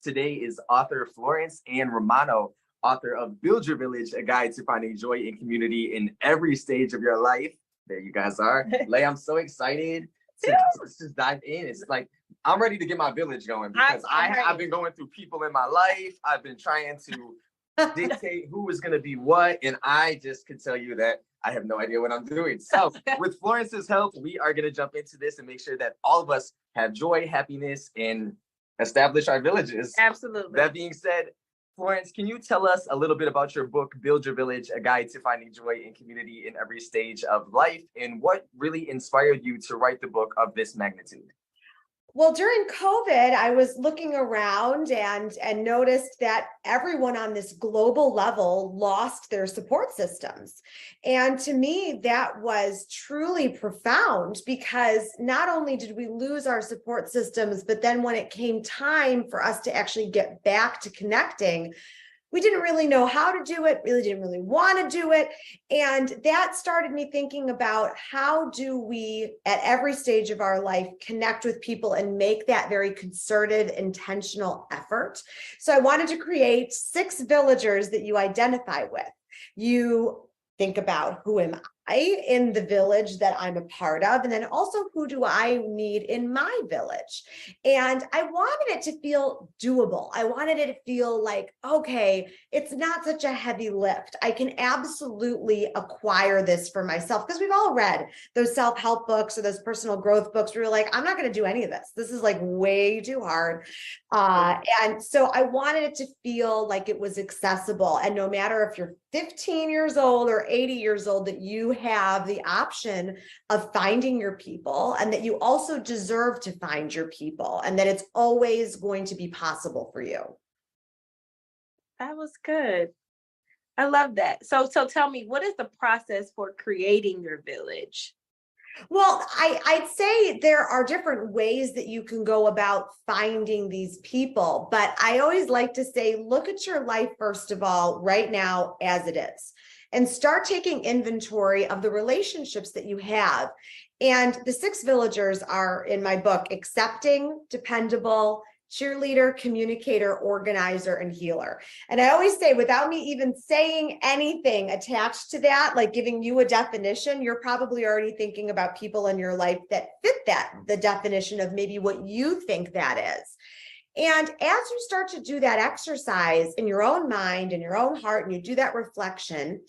today is author Florence Ann Romano, author of Build Your Village, a guide to finding joy in community in every stage of your life. There you guys are. Layy, I'm so excited to let's just dive in. It's like I'm ready to get my village going because I've been going through people in my life. I've been trying to dictate who is going to be what, and I just can tell you that I have no idea what I'm doing. So with Florence's help, we are going to jump into this and make sure that all of us have joy, happiness, and establish our villages. Absolutely. That being said, Florence, can you tell us a little bit about your book, Build Your Village, a guide to finding joy in community in every stage of life, and what really inspired you to write the book of this magnitude? Well, during COVID, I was looking around and noticed that everyone on this global level lost their support systems. And to me, that was truly profound because not only did we lose our support systems, but then when it came time for us to actually get back to connecting, we didn't really know how to do it, really didn't really want to do it. And that started me thinking about how do we, at every stage of our life, connect with people and make that very concerted, intentional effort. So I wanted to create 6 villagers that you identify with. You think about, who am I in the village that I'm a part of? And then also, who do I need in my village? And I wanted it to feel doable. I wanted it to feel like, okay, it's not such a heavy lift. I can absolutely acquire this for myself, because we've all read those self-help books or those personal growth books where you're like, I'm not going to do any of this. This is like way too hard. And so I wanted it to feel like it was accessible. And no matter if you're 15 years old or 80 years old, that you have the option of finding your people, and that you also deserve to find your people, and that it's always going to be possible for you. That was good. I love that. So tell me, what is the process for creating your village? Well, I'd say there are different ways that you can go about finding these people, but I always like to say, look at your life, first of all, right now as it is, and start taking inventory of the relationships that you have. And the 6 villagers are, in my book, accepting, dependable, cheerleader, communicator, organizer, and healer. And I always say, without me even saying anything attached to that, like giving you a definition, you're probably already thinking about people in your life that fit that, the definition of maybe what you think that is. And as you start to do that exercise in your own mind, in your own heart, and you do that reflection,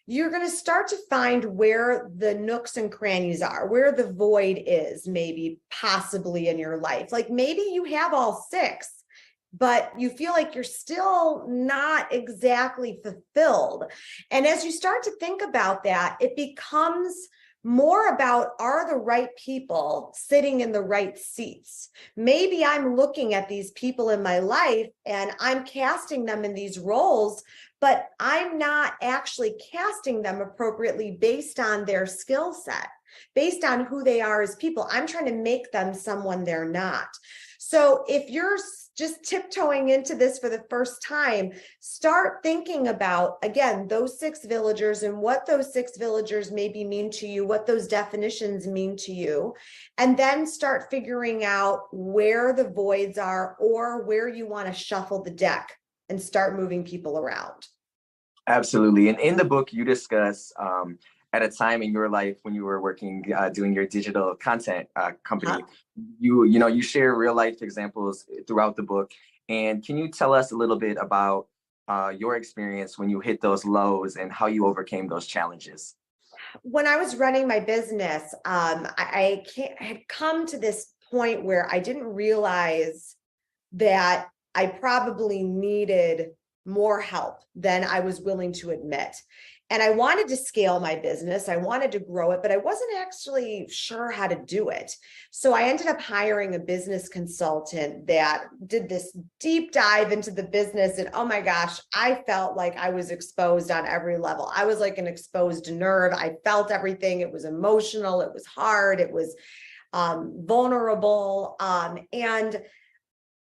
you're going to start to find where the nooks and crannies are, where the void is, maybe possibly in your life. Like maybe you have all 6, but you feel like you're still not exactly fulfilled. And as you start to think about that, it becomes more about, are the right people sitting in the right seats? Maybe I'm looking at these people in my life and I'm casting them in these roles, but I'm not actually casting them appropriately based on their skill set, based on who they are as people. I'm trying to make them someone they're not. So if you're just tiptoeing into this for the first time, start thinking about, again, those 6 villagers and what those 6 villagers maybe mean to you, what those definitions mean to you, and then start figuring out where the voids are or where you want to shuffle the deck and start moving people around. Absolutely. And in the book, you discuss at a time in your life when you were working, doing your digital content company, you share real life examples throughout the book. And can you tell us a little bit about your experience when you hit those lows and how you overcame those challenges? When I was running my business, I had come to this point where I didn't realize that I probably needed more help than I was willing to admit. And I wanted to scale my business. I wanted to grow it, but I wasn't actually sure how to do it. So I ended up hiring a business consultant that did this deep dive into the business. And oh my gosh, I felt like I was exposed on every level. I was like an exposed nerve. I felt everything. It was emotional. It was hard. It was vulnerable. And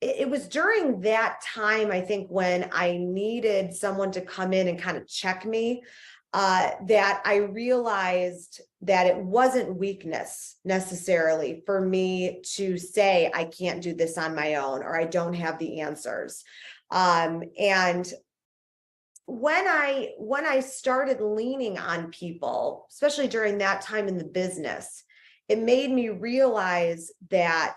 it was during that time, I think, when I needed someone to come in and kind of check me. that I realized that it wasn't weakness necessarily for me to say, I can't do this on my own, or I don't have the answers. And when I started leaning on people, especially during that time in the business, it made me realize that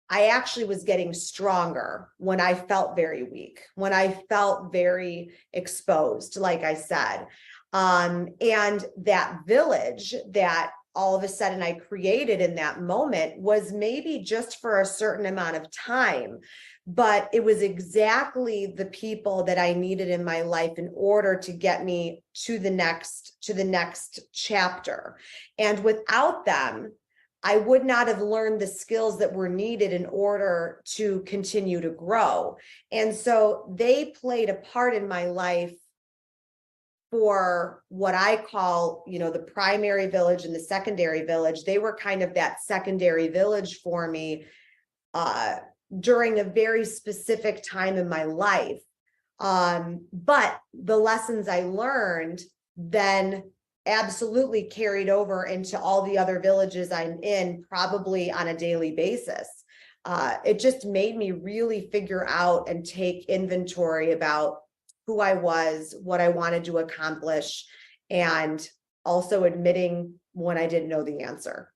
I actually was getting stronger when I felt very weak, when I felt very exposed, like I said. And that village that all of a sudden I created in that moment was maybe just for a certain amount of time, but it was exactly the people that I needed in my life in order to get me to the next chapter. And without them, I would not have learned the skills that were needed in order to continue to grow. And so they played a part in my life for what I call, the primary village and the secondary village. They were kind of that secondary village for me during a very specific time in my life. But the lessons I learned then absolutely carried over into all the other villages I'm in, probably on a daily basis. It just made me really figure out and take inventory about who I was, what I wanted to accomplish, and also admitting when I didn't know the answer.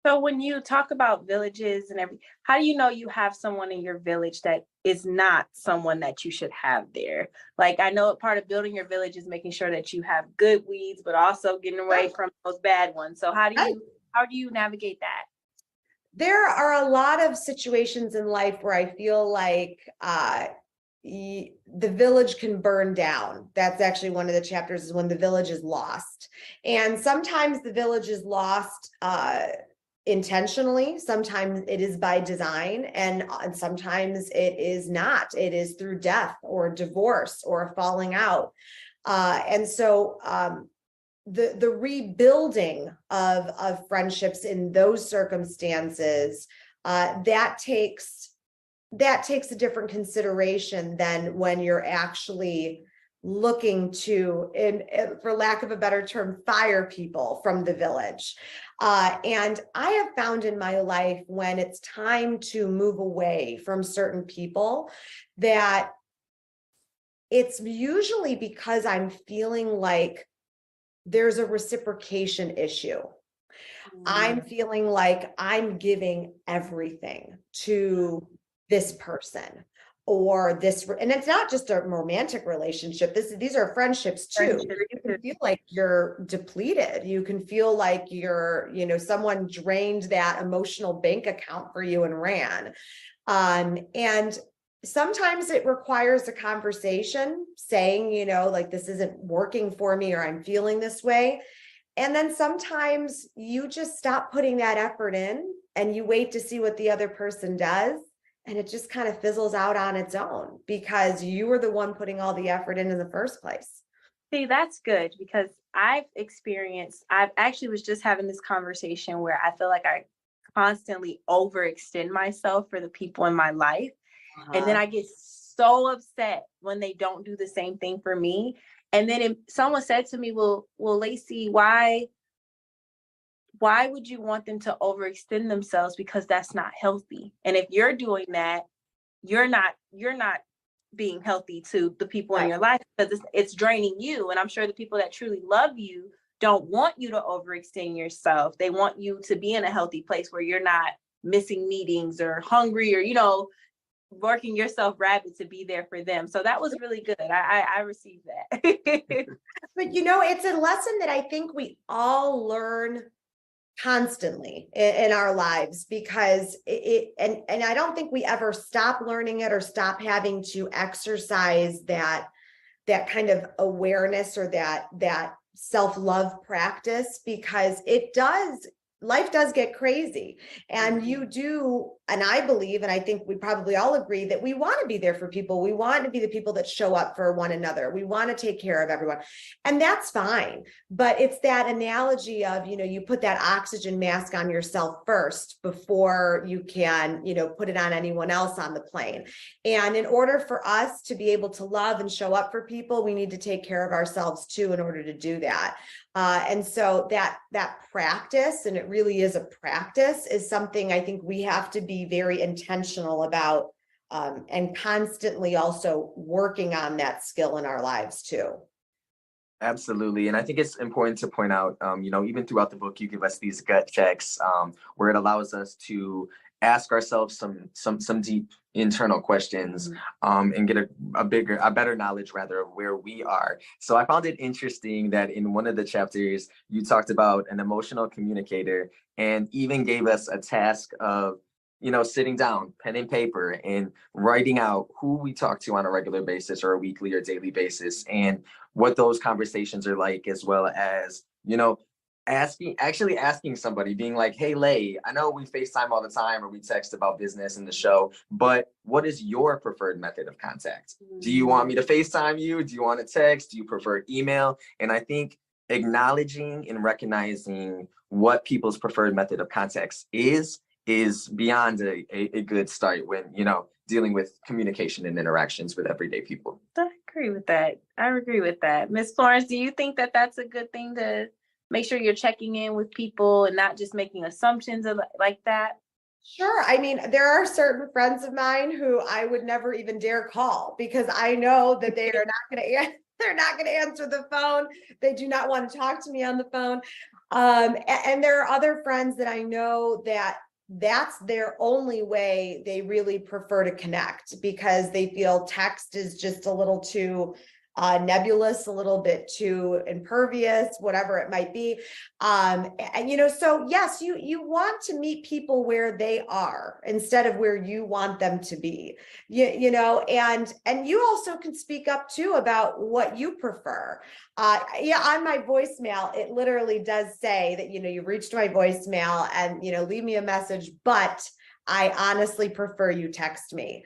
So when you talk about villages and everything, how do you know you have someone in your village that is not someone that you should have there? Like, I know part of building your village is making sure that you have good weeds, but also getting away from those bad ones. So how do you navigate that? There are a lot of situations in life where I feel like the village can burn down. That's actually one of the chapters, is when the village is lost. And sometimes the village is lost intentionally, sometimes it is by design, and sometimes it is not. It is through death or divorce or a falling out. And so the rebuilding of friendships in those circumstances, that takes a different consideration than when you're actually looking to, for lack of a better term, fire people from the village. And I have found in my life, when it's time to move away from certain people, that it's usually because I'm feeling like there's a reciprocation issue. I'm feeling like I'm giving everything to this person or this, and it's not just a romantic relationship. These are friendships too. You can feel like you're depleted. You can feel like you're, someone drained that emotional bank account for you and ran. And sometimes it requires a conversation saying, like, this isn't working for me, or I'm feeling this way. And then sometimes you just stop putting that effort in and you wait to see what the other person does. And it just kind of fizzles out on its own because you were the one putting all the effort in the first place. See, that's good, because I actually was just having this conversation where I feel like I constantly overextend myself for the people in my life. And then I get so upset when they don't do the same thing for me. And then if someone said to me, well, Lacey, why would you want them to overextend themselves? Because that's not healthy. And if you're doing that, you're not being healthy to the people in your life, because it's draining you. And I'm sure the people that truly love you don't want you to overextend yourself. They want you to be in a healthy place where you're not missing meetings or hungry or, working yourself rabid to be there for them. So that was really good. I received that. But it's a lesson that I think we all learn constantly in our lives, because and I don't think we ever stop learning it or stop having to exercise that kind of awareness or that self-love practice, because life does get crazy, and you do and I believe, and I think we probably all agree that we want to be there for people. We want to be the people that show up for one another. We want to take care of everyone. And that's fine. But it's that analogy of, you put that oxygen mask on yourself first before you can, put it on anyone else on the plane. And in order for us to be able to love and show up for people, we need to take care of ourselves too in order to do that. And so that practice, and it really is a practice, is something I think we have to be very intentional about, and constantly also working on that skill in our lives too. Absolutely. And I think it's important to point out, even throughout the book, you give us these gut checks, where it allows us to ask ourselves some deep internal questions, and get a better knowledge rather of where we are. So I found it interesting that in one of the chapters, you talked about an emotional communicator and even gave us a task of, sitting down, pen and paper, and writing out who we talk to on a regular basis or a weekly or daily basis, and what those conversations are like, as well as, asking somebody, being like, hey, Layy, I know we FaceTime all the time or we text about business and the show, but what is your preferred method of contact? Do you want me to FaceTime you? Do you want to text? Do you prefer email? And I think acknowledging and recognizing what people's preferred method of contact is beyond a good start when, dealing with communication and interactions with everyday people. I agree with that. Miss Florence, do you think that that's a good thing, to make sure you're checking in with people and not just making assumptions like that? Sure. I mean, there are certain friends of mine who I would never even dare call, because I know that they are not going to they're not going to answer the phone. They do not want to talk to me on the phone. And there are other friends that I know that that's their only way they really prefer to connect, because they feel text is just a little too nebulous, a little bit too impervious, whatever it might be. And so yes, you want to meet people where they are instead of where you want them to be. And you also can speak up too about what you prefer. On my voicemail, it literally does say that, you've reached my voicemail and, leave me a message, but I honestly prefer you text me,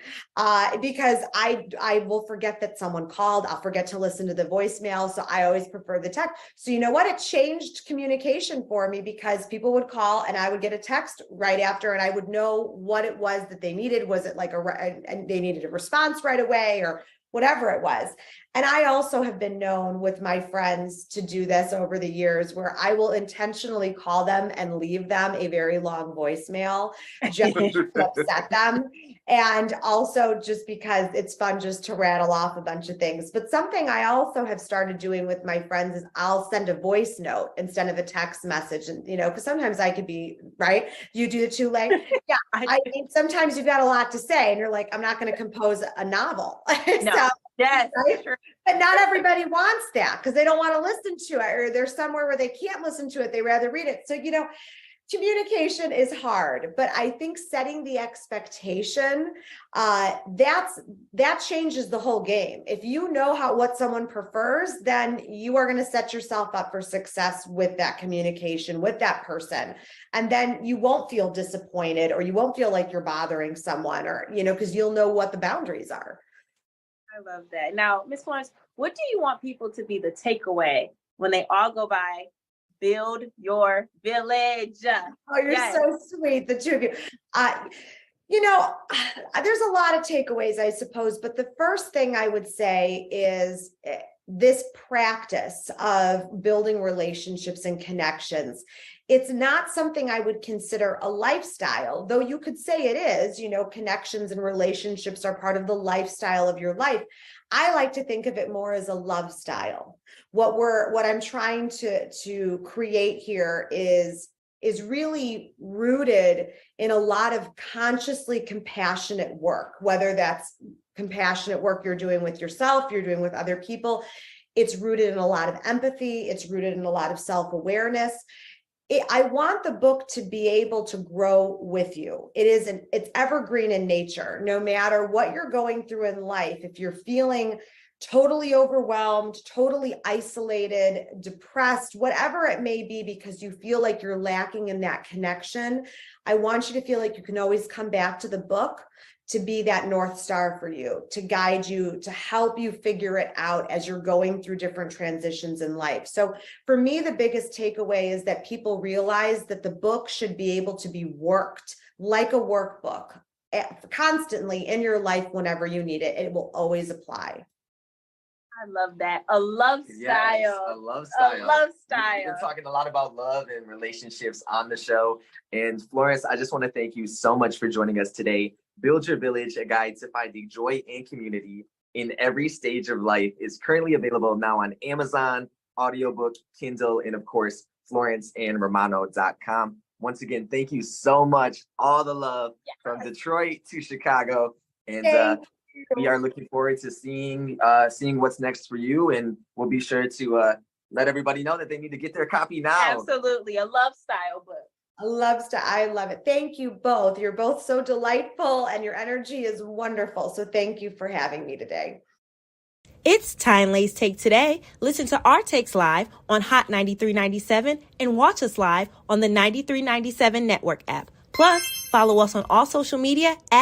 because I will forget that someone called. I'll forget to listen to the voicemail. So I always prefer the text. So you know what? It changed communication for me, because people would call and I would get a text right after, and I would know what it was that they needed. Was it like and they needed a response right away, or whatever it was. And I also have been known with my friends to do this over the years, where I will intentionally call them and leave them a very long voicemail just to upset them. And also just because it's fun just to rattle off a bunch of things. But something I also have started doing with my friends is I'll send a voice note instead of a text message. And, because sometimes I could be, right? You do the too late. Yeah. I mean, sometimes you've got a lot to say and you're like, I'm not going to compose a novel. No. So, yes, right? sure. But not everybody wants that, because they don't want to listen to it, or they're somewhere where they can't listen to it. They rather read it. So, communication is hard, but I think setting the expectation, that changes the whole game. If you know what someone prefers, then you are going to set yourself up for success with that communication with that person. And then you won't feel disappointed, or you won't feel like you're bothering someone, or, because you'll know what the boundaries are. I love that. Now, Ms. Florence, what do you want people to be the takeaway when they all go by Build Your Village? Oh, you're so sweet, the two of you. There's a lot of takeaways, I suppose, but the first thing I would say is this practice of building relationships and connections. It's not something I would consider a lifestyle, though you could say it is. Connections and relationships are part of the lifestyle of your life. I like to think of it more as a love style. What I'm trying to create here is really rooted in a lot of consciously compassionate work, whether that's compassionate work you're doing with yourself, you're doing with other people. It's rooted in a lot of empathy. It's rooted in a lot of self-awareness. I want the book to be able to grow with you. It's evergreen in nature. No matter what you're going through in life, if you're feeling totally overwhelmed, totally isolated, depressed, whatever it may be, because you feel like you're lacking in that connection, I want you to feel like you can always come back to the book to be that North Star for you, to guide you, to help you figure it out as you're going through different transitions in life. So for me, the biggest takeaway is that people realize that the book should be able to be worked like a workbook constantly in your life whenever you need it. It will always apply. I love that. A love style. Yes, a love style. A love style. We've been talking a lot about love and relationships on the show. And Florence, I just want to thank you so much for joining us today. Build Your Village, a guide to finding joy and community in every stage of life, is currently available now on Amazon, audiobook, Kindle, and of course, FlorenceAnnRomano.com. Once again, thank you so much. All the love from Detroit to Chicago. And we are looking forward to seeing what's next for you. And we'll be sure to let everybody know that they need to get their copy now. Absolutely. A love style book. I love it. Thank you both. You're both so delightful and your energy is wonderful. So thank you for having me today. It's Time Lay's Take Today. Listen to our takes live on Hot 93.97 and watch us live on the 93.97 network app. Plus, follow us on all social media at